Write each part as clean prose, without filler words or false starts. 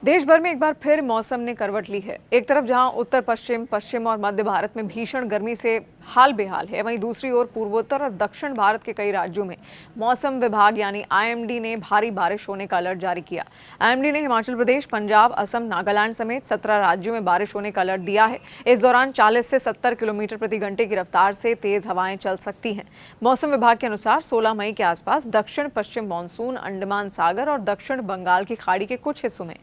देश भर में एक बार फिर मौसम ने करवट ली है। एक तरफ जहां उत्तर पश्चिम, पश्चिम और मध्य भारत में भीषण गर्मी से हाल बेहाल है, वहीं दूसरी ओर पूर्वोत्तर और दक्षिण भारत के कई राज्यों में मौसम विभाग यानी आईएमडी ने भारी बारिश होने का अलर्ट जारी किया। आईएमडी ने हिमाचल प्रदेश, पंजाब, असम, नागालैंड समेत 17 राज्यों में बारिश होने का अलर्ट दिया है। इस दौरान 40 से 70 किलोमीटर प्रति घंटे की रफ्तार से तेज हवाएं चल सकती हैं। मौसम विभाग के अनुसार 16 मई के आसपास दक्षिण पश्चिम मानसून अंडमान सागर और दक्षिण बंगाल की खाड़ी के कुछ हिस्सों में,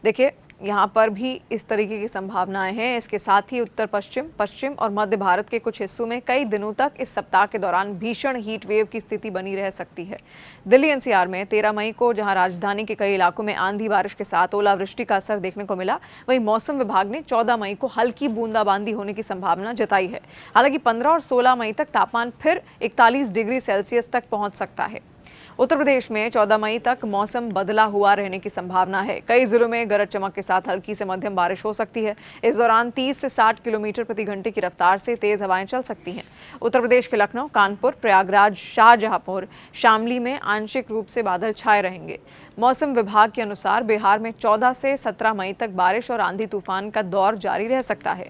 देखिए यहाँ पर भी इस तरीके की संभावनाएं हैं। इसके साथ ही उत्तर पश्चिम, पश्चिम और मध्य भारत के कुछ हिस्सों में कई दिनों तक इस सप्ताह के दौरान भीषण हीट वेव की स्थिति बनी रह सकती है। दिल्ली एनसीआर में 13 मई को जहां राजधानी के कई इलाकों में आंधी बारिश के साथ ओलावृष्टि का असर देखने को मिला, वहीं मौसम विभाग ने 14 मई को हल्की बूंदाबांदी होने की संभावना जताई है। हालांकि 15 और 16 मई तक तापमान फिर 41 डिग्री सेल्सियस तक पहुंच सकता है। उत्तर प्रदेश में 14 मई तक मौसम बदला हुआ रहने की संभावना है। कई जिलों में गरज चमक के साथ हल्की से मध्यम बारिश हो सकती है। इस दौरान 30 से 60 किलोमीटर प्रति घंटे की रफ्तार से तेज हवाएं चल सकती हैं। उत्तर प्रदेश के लखनऊ, कानपुर, प्रयागराज, शाहजहांपुर, शामली में आंशिक रूप से बादल छाए रहेंगे। मौसम विभाग के अनुसार बिहार में 14 से 17 मई तक बारिश और आंधी तूफान का दौर जारी रह सकता है।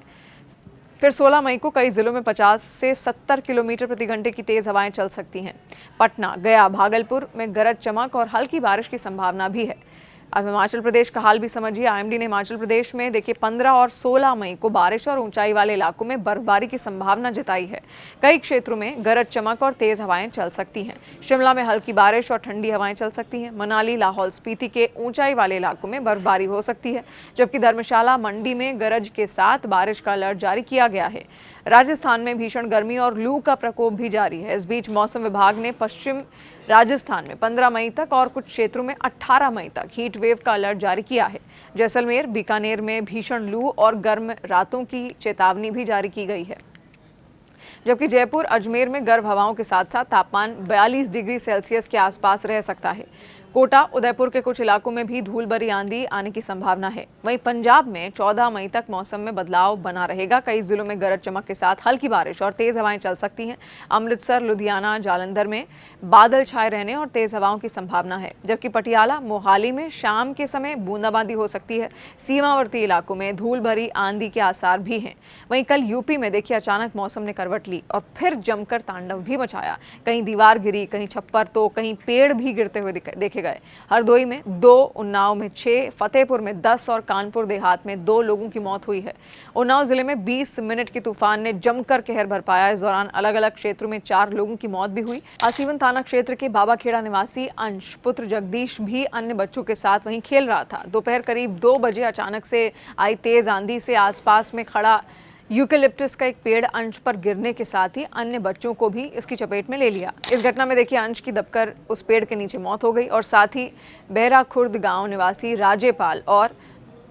फिर 16 मई को कई जिलों में 50 से 70 किलोमीटर प्रति घंटे की तेज हवाएं चल सकती हैं। पटना, गया, भागलपुर में गरज चमक और हल्की बारिश की संभावना भी है। अब हिमाचल प्रदेश का हाल भी समझिए। आईएमडी ने हिमाचल प्रदेश में देखिए 15 और 16 मई को बारिश और ऊंचाई वाले इलाकों में बर्फबारी की संभावना जताई है। कई क्षेत्रों में गरज चमक और तेज हवाएं चल सकती हैं। शिमला में हल्की बारिश और ठंडी हवाएं चल सकती हैं। मनाली, लाहौल स्पीति के ऊंचाई वाले इलाकों में बर्फबारी हो सकती है, जबकि धर्मशाला, मंडी में गरज के साथ बारिश का अलर्ट जारी किया गया है। राजस्थान में भीषण गर्मी और लू का प्रकोप भी जारी है। इस बीच मौसम विभाग ने पश्चिम राजस्थान में 15 मई तक और कुछ क्षेत्रों में 18 मई तक हीट वेव का अलर्ट जारी किया है। जैसलमेर, बीकानेर में भीषण लू और गर्म रातों की चेतावनी भी जारी की गई है, जबकि जयपुर, अजमेर में गर्म हवाओं के साथ साथ तापमान 42 डिग्री सेल्सियस के आसपास रह सकता है। कोटा, उदयपुर के कुछ इलाकों में भी धूल भरी आंधी आने की संभावना है। वहीं पंजाब में 14 मई तक मौसम में बदलाव बना रहेगा। कई जिलों में गरज चमक के साथ हल्की बारिश और तेज हवाएं चल सकती हैं। अमृतसर, लुधियाना, जालंधर में बादल छाए रहने और तेज हवाओं की संभावना है, जबकि पटियाला, मोहाली में शाम के समय बूंदाबांदी हो सकती है। सीमावर्ती इलाकों में धूल भरी आंधी के आसार भी हैं। वहीं कल यूपी में देखिए अचानक मौसम ने करवट ली और फिर जमकर तांडव भी मचाया। कहीं दीवार गिरी, कहीं छप्पर, तो कहीं पेड़ भी गिरते हुए देखे गए। हरदोई में 2, उन्नाव में 6, फतेहपुर में 10 और कानपुर देहात में 2 लोगों की मौत हुई है। उन्नाव जिले में 20 मिनट के तूफान ने जमकर कहर बरपाया। इस दौरान अलग अलग क्षेत्रों में 4 लोगों की मौत भी हुई। आसीवन थाना क्षेत्र के बाबाखेड़ा निवासी अंश पुत्र जगदीश भी अन्य बच्चों के साथ वहीं खेल रहा था। दोपहर करीब 2 बजे अचानक से आई तेज आंधी से आसपास में खड़ा यूकेलिप्टस का एक पेड़ अंश पर गिरने के साथ ही अन्य बच्चों को भी इसकी चपेट में ले लिया। इस घटना में देखिए अंश की दबकर उस पेड़ के नीचे मौत हो गई और साथ ही बहरा खुर्द गांव निवासी राजेपाल और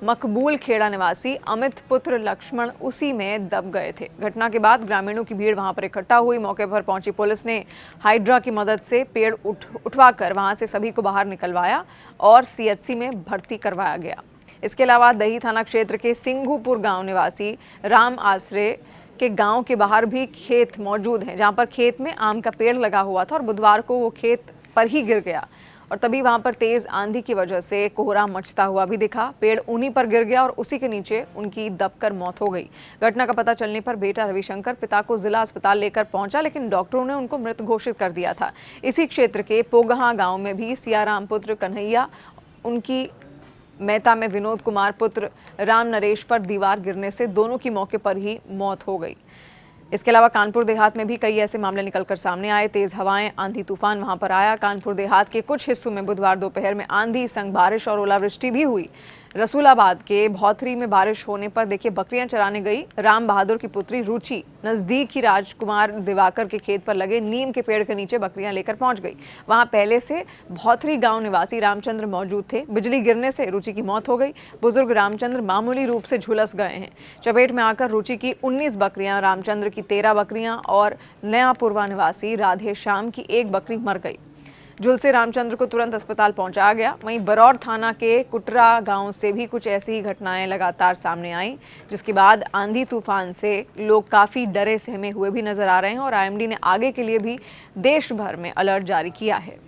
मकबूल खेड़ा निवासी अमित पुत्र लक्ष्मण उसी में दब गए थे। घटना के बाद ग्रामीणों की भीड़ वहां पर इकट्ठा हुई। मौके पर पहुंची पुलिस ने हाइड्रा की मदद से पेड़ उठवाकर वहां से सभी को बाहर निकलवाया और सीएचसी में भर्ती करवाया गया। इसके अलावा दही थाना क्षेत्र के सिंघूपुर गांव निवासी राम आसरे के गांव के बाहर भी खेत मौजूद हैं, जहां पर खेत में आम का पेड़ लगा हुआ था और बुधवार को वो खेत पर ही गिर गया और तभी वहां पर तेज आंधी की वजह से कोहरा मचता हुआ भी दिखा। पेड़ उन्हीं पर गिर गया और उसी के नीचे उनकी दबकर मौत हो गई। घटना का पता चलने पर बेटा रविशंकर पिता को जिला अस्पताल लेकर पहुंचा, लेकिन डॉक्टरों ने उनको मृत घोषित कर दिया था। इसी क्षेत्र के पोगहा गाँव में भी सियाराम पुत्र कन्हैया, उनकी मेहता में विनोद कुमार पुत्र राम नरेश पर दीवार गिरने से दोनों की मौके पर ही मौत हो गई। इसके अलावा कानपुर देहात में भी कई ऐसे मामले निकलकर सामने आए। तेज हवाएं, आंधी तूफान वहां पर आया। कानपुर देहात के कुछ हिस्सों में बुधवार दोपहर में आंधी संग बारिश और ओलावृष्टि भी हुई। रसूलाबाद के भौथरी में बारिश होने पर देखिए बकरियां चराने गई राम बहादुर की पुत्री रुचि नजदीक ही राजकुमार दिवाकर के खेत पर लगे नीम के पेड़ के नीचे बकरियां लेकर पहुंच गई। वहां पहले से भौथरी गांव निवासी रामचंद्र मौजूद थे। बिजली गिरने से रुचि की मौत हो गई। बुजुर्ग रामचंद्र मामूली रूप से झुलस गए हैं। चपेट में आकर रुचि की 19 बकरियां, रामचंद्र की 13 बकरियां और नयापुरवा निवासी राधे श्याम की 1 बकरी मर गई। झुलसे रामचंद्र को तुरंत अस्पताल पहुंचाया गया। वहीं बरौर थाना के कुटरा गांव से भी कुछ ऐसी ही घटनाएं लगातार सामने आई, जिसके बाद आंधी तूफान से लोग काफी डरे सहमे हुए भी नजर आ रहे हैं और आईएमडी ने आगे के लिए भी देश भर में अलर्ट जारी किया है।